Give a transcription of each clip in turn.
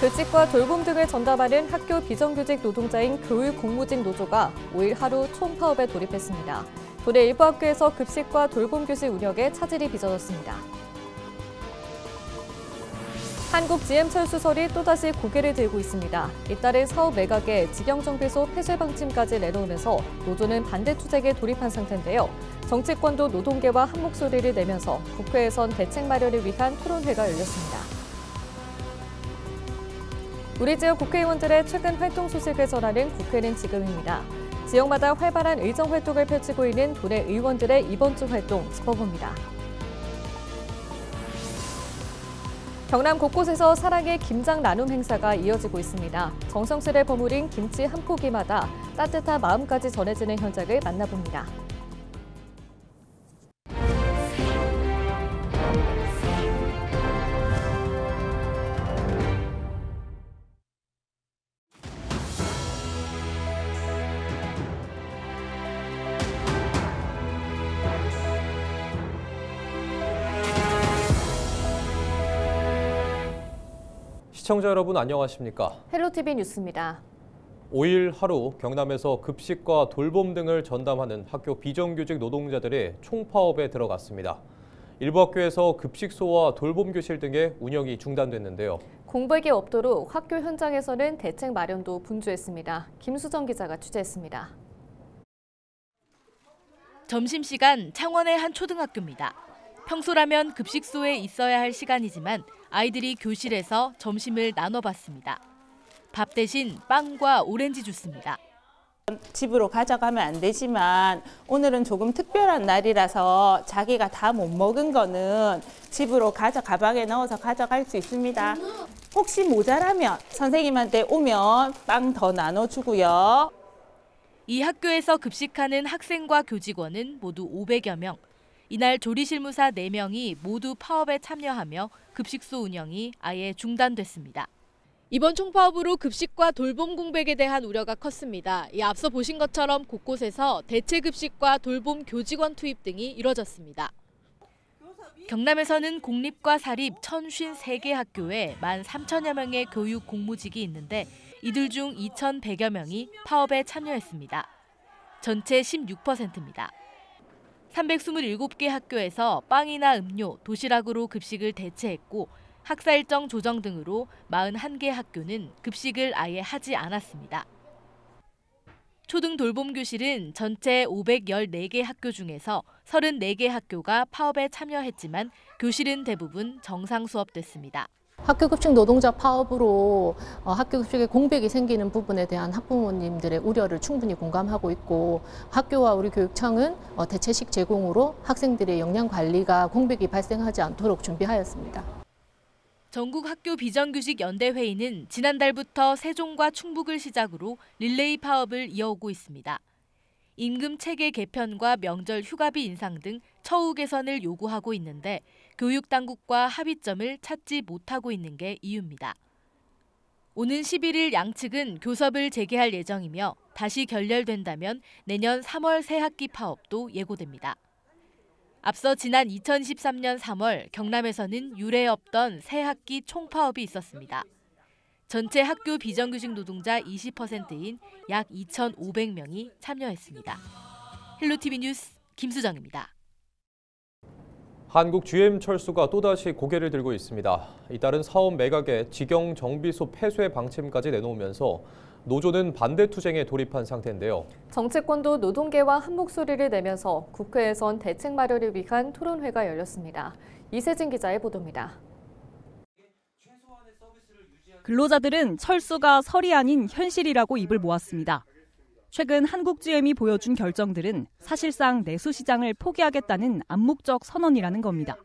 교직과 돌봄 등을 전담하는 학교 비정규직 노동자인 교육공무직 노조가 5일 하루 총파업에 돌입했습니다. 도내 일부 학교에서 급식과 돌봄 교실 운영에 차질이 빚어졌습니다. 한국GM철수설이 또다시 고개를 들고 있습니다. 잇따른 사업 매각에 직영정비소 폐쇄 방침까지 내놓으면서 노조는 반대 투쟁에 돌입한 상태인데요. 정치권도 노동계와 한 목소리를 내면서 국회에선 대책 마련을 위한 토론회가 열렸습니다. 우리 지역 국회의원들의 최근 활동 소식을 전하는 국회는 지금입니다. 지역마다 활발한 의정 활동을 펼치고 있는 도내 의원들의 이번 주 활동 짚어봅니다. 경남 곳곳에서 사랑의 김장 나눔 행사가 이어지고 있습니다. 정성스레 버무린 김치 한 포기마다 따뜻한 마음까지 전해지는 현장을 만나봅니다. 시청자 여러분 안녕하십니까? 헬로티비 뉴스입니다. 5일 하루 경남에서 급식과 돌봄 등을 전담하는 학교 비정규직 노동자들의 총파업에 들어갔습니다. 일부 학교에서 급식소와 돌봄 교실 등의 운영이 중단됐는데요. 공백이 없도록 학교 현장에서는 대책 마련도 분주했습니다. 김수정 기자가 취재했습니다. 점심시간 창원의 한 초등학교입니다. 평소라면 급식소에 있어야 할 시간이지만 아이들이 교실에서 점심을 나눠봤습니다. 밥 대신 빵과 오렌지 주스입니다. 집으로 가져가면 안 되지만 오늘은 조금 특별한 날이라서 자기가 다 못 먹은 거는 집으로 가방에 넣어서 가져갈 수 있습니다. 혹시 모자라면 선생님한테 오면 빵 더 나눠주고요. 이 학교에서 급식하는 학생과 교직원은 모두 500여 명. 이날 조리실무사 4명이 모두 파업에 참여하며 급식소 운영이 아예 중단됐습니다. 이번 총파업으로 급식과 돌봄 공백에 대한 우려가 컸습니다. 앞서 보신 것처럼 곳곳에서 대체급식과 돌봄 교직원 투입 등이 이뤄졌습니다. 경남에서는 공립과 사립 1,053개 학교에 13,000여 명의 교육 공무직이 있는데 이들 중 2,100여 명이 파업에 참여했습니다. 전체 16%입니다. 327개 학교에서 빵이나 음료, 도시락으로 급식을 대체했고 학사 일정 조정 등으로 41개 학교는 급식을 아예 하지 않았습니다. 초등 돌봄 교실은 전체 514개 학교 중에서 34개 학교가 파업에 참여했지만 교실은 대부분 정상 수업됐습니다. 학교급식 노동자 파업으로 학교급식에 공백이 생기는 부분에 대한 학부모님들의 우려를 충분히 공감하고 있고 학교와 우리 교육청은 대체식 제공으로 학생들의 영양 관리가 공백이 발생하지 않도록 준비하였습니다. 전국 학교 비정규직 연대회의는 지난달부터 세종과 충북을 시작으로 릴레이 파업을 이어오고 있습니다. 임금 체계 개편과 명절 휴가비 인상 등 처우 개선을 요구하고 있는데 교육당국과 합의점을 찾지 못하고 있는 게 이유입니다. 오는 11일 양측은 교섭을 재개할 예정이며 다시 결렬된다면 내년 3월 새학기 파업도 예고됩니다. 앞서 지난 2013년 3월 경남에서는 유례 없던 새학기 총파업이 있었습니다. 전체 학교 비정규직 노동자 20%인 약 2,500명이 참여했습니다. 헬로티비 뉴스 김수정입니다. 한국GM철수가 또다시 고개를 들고 있습니다. 잇따른 사업 매각에 직영정비소 폐쇄 방침까지 내놓으면서 노조는 반대 투쟁에 돌입한 상태인데요. 정치권도 노동계와 한 목소리를 내면서 국회에선 대책 마련을 위한 토론회가 열렸습니다. 이세진 기자의 보도입니다. 근로자들은 철수가 설이 아닌 현실이라고 입을 모았습니다. 최근 한국GM이 보여준 결정들은 사실상 내수 시장을 포기하겠다는 암묵적 선언이라는 겁니다.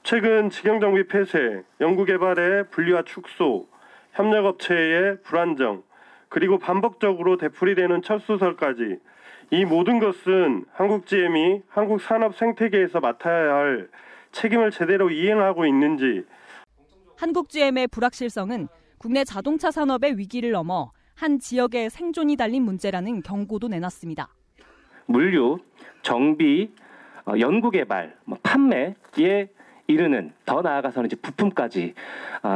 최근 직영정비 폐쇄, 연구개발의 분리와 축소, 협력업체의 불안정, 그리고 반복적으로 되풀이되는 철수설까지 이 모든 것은 한국GM이 한국 산업 생태계에서 맡아야 할 책임을 제대로 이행하고 있는지. 한국GM의 불확실성은 국내 자동차 산업의 위기를 넘어 한 지역의 생존이 달린 문제라는 경고도 내놨습니다. 물류, 정비, 연구개발, 판매에 이르는, 더 나아가서는 이제 부품까지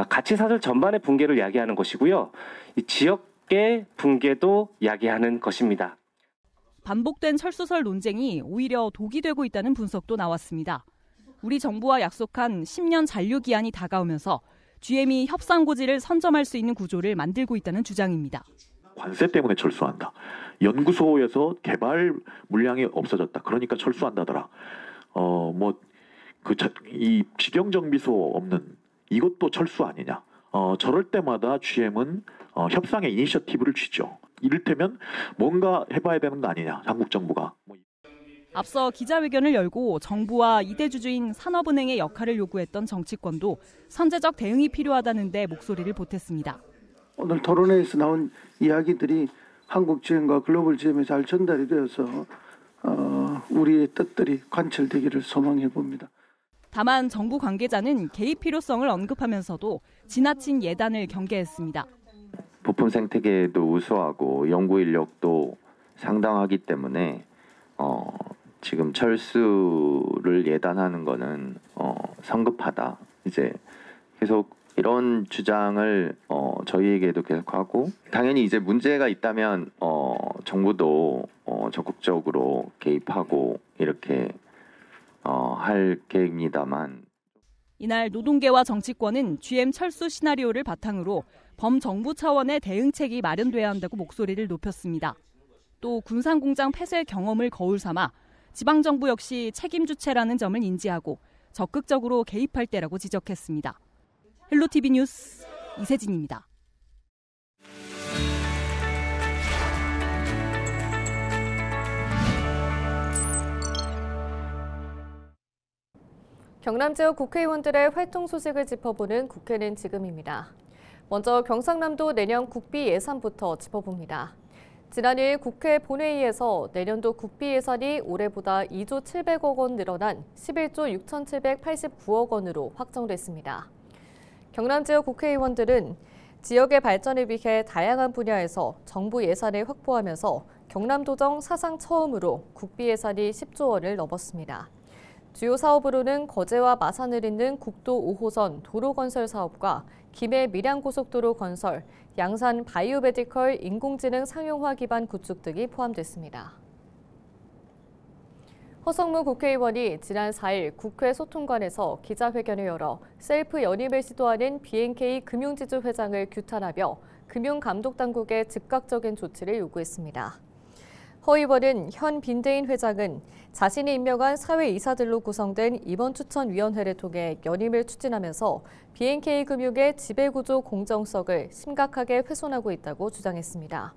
가치사슬 전반의 붕괴를 야기하는 것이고요. 이 지역의 붕괴도 야기하는 것입니다. 반복된 철수설 논쟁이 오히려 독이 되고 있다는 분석도 나왔습니다. 우리 정부와 약속한 10년 잔류 기한이 다가오면서 GM이 협상 고지를 선점할 수 있는 구조를 만들고 있다는 주장입니다. 관세 때문에 철수한다. 연구소에서 개발 물량이 없어졌다. 그러니까 철수한다더라. 이 직영정비소 없는 이것도 철수 아니냐. 저럴 때마다 GM은 협상의 이니셔티브를 쥐죠. 이를테면 뭔가 해봐야 되는 거 아니냐. 한국 정부가. 앞서 기자회견을 열고 정부와 이대주주인 산업은행의 역할을 요구했던 정치권도 선제적 대응이 필요하다는 데 목소리를 보탰습니다. 오늘 토론회에서 나온 이야기들이 한국 GM과 글로벌 GM에 잘 전달이 되어서 우리의 뜻들이 관철되기를 소망해 봅니다. 다만 정부 관계자는 개입 필요성을 언급하면서도 지나친 예단을 경계했습니다. 부품 생태계도 우수하고 연구 인력도 상당하기 때문에 지금 철수를 예단하는 거는 성급하다. 이제 계속 이런 주장을 저희에게도 계속하고, 당연히 이제 문제가 있다면 정부도 적극적으로 개입하고 이렇게 할 계획입니다만. 이날 노동계와 정치권은 GM 철수 시나리오를 바탕으로 범정부 차원의 대응책이 마련돼야 한다고 목소리를 높였습니다. 또 군산공장 폐쇄 경험을 거울 삼아 지방정부 역시 책임 주체라는 점을 인지하고 적극적으로 개입할 때라고 지적했습니다. 헬로티비 뉴스 이세진입니다. 경남 지역 국회의원들의 활동 소식을 짚어보는 국회는 지금입니다. 먼저 경상남도 내년 국비 예산부터 짚어봅니다. 지난 2일 국회 본회의에서 내년도 국비 예산이 올해보다 2조 700억 원 늘어난 11조 6,789억 원으로 확정됐습니다. 경남 지역 국회의원들은 지역의 발전을 위해 다양한 분야에서 정부 예산을 확보하면서 경남도정 사상 처음으로 국비 예산이 10조 원을 넘었습니다. 주요 사업으로는 거제와 마산을 잇는 국도 5호선 도로 건설 사업과 김해 밀양고속도로 건설, 양산 바이오메디컬 인공지능 상용화 기반 구축 등이 포함됐습니다. 허성무 국회의원이 지난 4일 국회 소통관에서 기자회견을 열어 셀프 연임을 시도하는 BNK 금융지주 회장을 규탄하며 금융감독당국의 즉각적인 조치를 요구했습니다. 허 의원은 현 빈대인 회장은 자신이 임명한 사회이사들로 구성된 임원추천위원회를 통해 연임을 추진하면서 BNK금융의 지배구조 공정성을 심각하게 훼손하고 있다고 주장했습니다.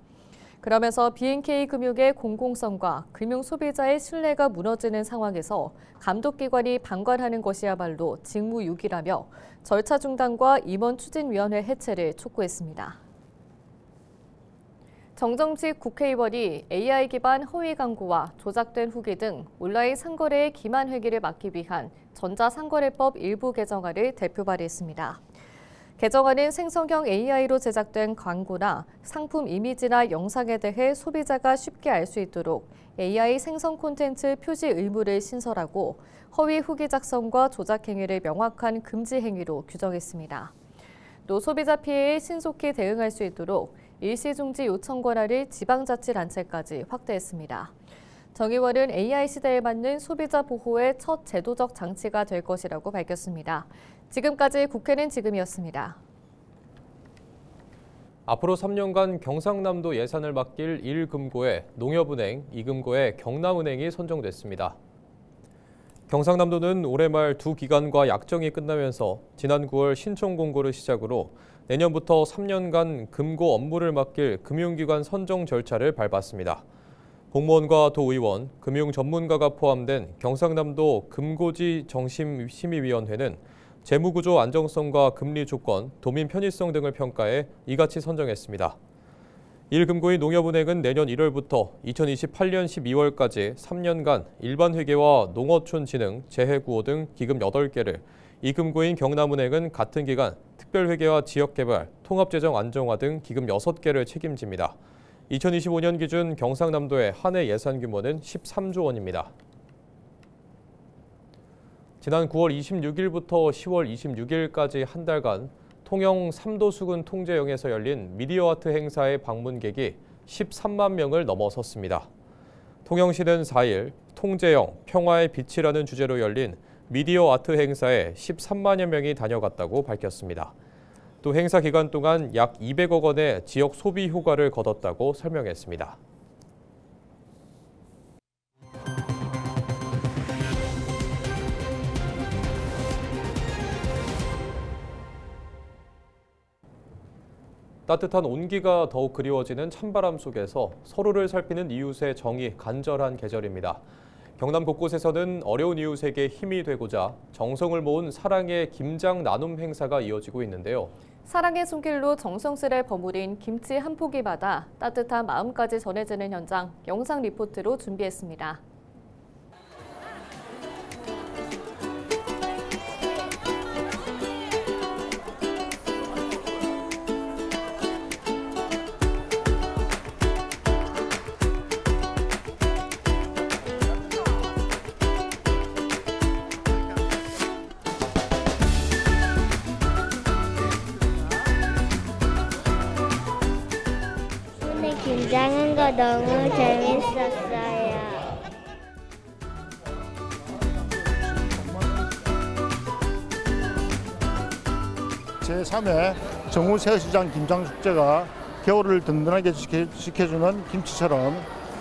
그러면서 BNK금융의 공공성과 금융소비자의 신뢰가 무너지는 상황에서 감독기관이 방관하는 것이야말로 직무유기라며 절차 중단과 임원추진위원회 해체를 촉구했습니다. 정정식 국회의원이 AI 기반 허위 광고와 조작된 후기 등 온라인 상거래의 기만 회기를 막기 위한 전자상거래법 일부 개정안을 대표 발의했습니다. 개정안은 생성형 AI로 제작된 광고나 상품 이미지나 영상에 대해 소비자가 쉽게 알 수 있도록 AI 생성 콘텐츠 표시 의무를 신설하고 허위 후기 작성과 조작 행위를 명확한 금지 행위로 규정했습니다. 또 소비자 피해에 신속히 대응할 수 있도록 일시중지 요청 권한을 지방자치단체까지 확대했습니다. 정 의원은 AI 시대에 맞는 소비자 보호의 첫 제도적 장치가 될 것이라고 밝혔습니다. 지금까지 국회는 지금이었습니다. 앞으로 3년간 경상남도 예산을 맡길 1금고에 농협은행, 2금고에 경남은행이 선정됐습니다. 경상남도는 올해 말 두 기관과 약정이 끝나면서 지난 9월 신청 공고를 시작으로 내년부터 3년간 금고 업무를 맡길 금융기관 선정 절차를 밟았습니다. 공무원과 도의원, 금융 전문가가 포함된 경상남도 금고지 정심심의위원회는 재무구조 안정성과 금리 조건, 도민 편의성 등을 평가해 이같이 선정했습니다. 1금고인 농협은행은 내년 1월부터 2028년 12월까지 3년간 일반회계와 농어촌진흥, 재해구호 등 기금 8개를, 2금고인 경남은행은 같은 기간 특별회계와 지역개발, 통합재정 안정화 등 기금 6개를 책임집니다. 2025년 기준 경상남도의 한 해 예산 규모는 13조 원입니다. 지난 9월 26일부터 10월 26일까지 한 달간 통영 삼도수군 통제영에서 열린 미디어 아트 행사의 방문객이 13만 명을 넘어섰습니다. 통영시는 4일 통제영, 평화의 빛이라는 주제로 열린 미디어 아트 행사에 13만여 명이 다녀갔다고 밝혔습니다. 또 행사 기간 동안 약 200억 원의 지역 소비 효과를 거뒀다고 설명했습니다. 따뜻한 온기가 더욱 그리워지는 찬바람 속에서 서로를 살피는 이웃의 정이 간절한 계절입니다. 경남 곳곳에서는 어려운 이웃에게 힘이 되고자 정성을 모은 사랑의 김장 나눔 행사가 이어지고 있는데요. 사랑의 손길로 정성스레 버무린 김치 한 포기마다 따뜻한 마음까지 전해지는 현장 영상 리포트로 준비했습니다. 김장한 거 너무 재밌었어요. 제3회 정우새시장 김장축제가 겨울을 든든하게 지켜주는 김치처럼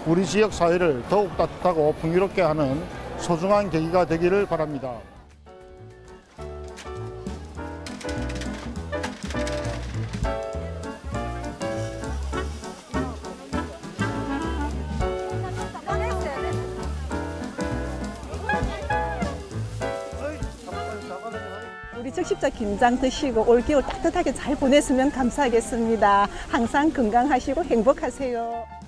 우리 지역 사회를 더욱 따뜻하고 풍요롭게 하는 소중한 계기가 되기를 바랍니다. 우리 적십자 김장 드시고 올겨울 따뜻하게 잘 보냈으면 감사하겠습니다. 항상 건강하시고 행복하세요.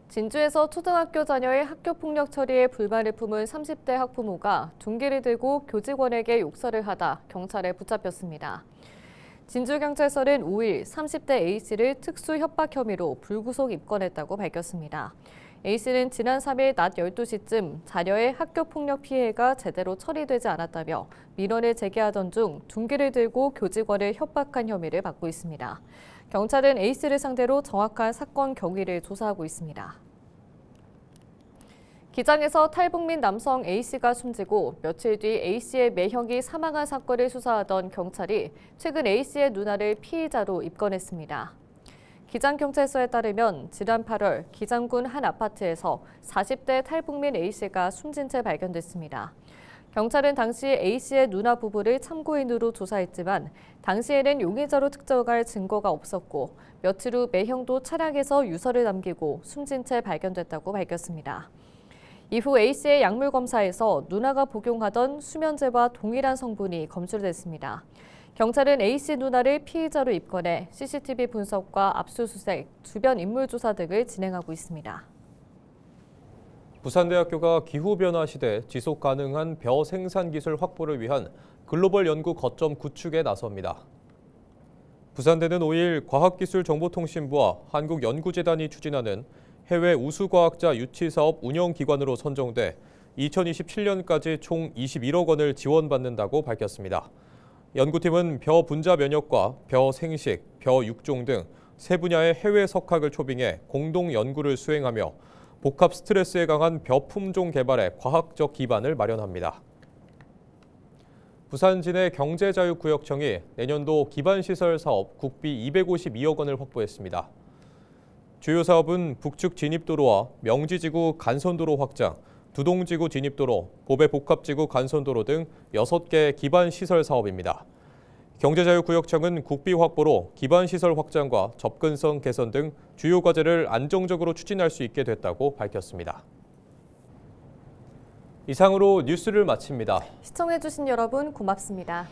진주에서 초등학교 자녀의 학교폭력 처리에 불만을 품은 30대 학부모가 둔기를 들고 교직원에게 욕설을 하다 경찰에 붙잡혔습니다. 진주경찰서는 5일 30대 A씨를 특수 협박 혐의로 불구속 입건했다고 밝혔습니다. A씨는 지난 3일 낮 12시쯤 자녀의 학교폭력 피해가 제대로 처리되지 않았다며 민원을 제기하던 중 둔기를 들고 교직원을 협박한 혐의를 받고 있습니다. 경찰은 A씨를 상대로 정확한 사건 경위를 조사하고 있습니다. 기장에서 탈북민 남성 A씨가 숨지고 며칠 뒤 A씨의 매형이 사망한 사건을 수사하던 경찰이 최근 A씨의 누나를 피의자로 입건했습니다. 기장경찰서에 따르면 지난 8월 기장군 한 아파트에서 40대 탈북민 A씨가 숨진 채 발견됐습니다. 경찰은 당시 A씨의 누나 부부를 참고인으로 조사했지만 당시에는 용의자로 특정할 증거가 없었고 며칠 후 매형도 차량에서 유서를 남기고 숨진 채 발견됐다고 밝혔습니다. 이후 A씨의 약물 검사에서 누나가 복용하던 수면제와 동일한 성분이 검출됐습니다. 경찰은 A씨 누나를 피의자로 입건해 CCTV 분석과 압수수색, 주변 인물 조사 등을 진행하고 있습니다. 부산대학교가 기후변화 시대 지속 가능한 벼 생산 기술 확보를 위한 글로벌 연구 거점 구축에 나섭니다. 부산대는 5일 과학기술정보통신부와 한국연구재단이 추진하는 해외 우수과학자 유치사업 운영기관으로 선정돼 2027년까지 총 21억 원을 지원받는다고 밝혔습니다. 연구팀은 벼 분자 면역과 벼 생식, 벼 육종 등 세 분야의 해외 석학을 초빙해 공동 연구를 수행하며 복합 스트레스에 강한 벼 품종 개발에 과학적 기반을 마련합니다. 부산진해 경제자유구역청이 내년도 기반시설 사업 국비 252억 원을 확보했습니다. 주요 사업은 북측 진입도로와 명지지구 간선도로 확장, 두동지구 진입도로, 보배 복합지구 간선도로 등 6개 기반시설 사업입니다. 경제자유구역청은 국비 확보로 기반시설 확장과 접근성 개선 등 주요 과제를 안정적으로 추진할 수 있게 됐다고 밝혔습니다. 이상으로 뉴스를 마칩니다. 시청해주신 여러분 고맙습니다.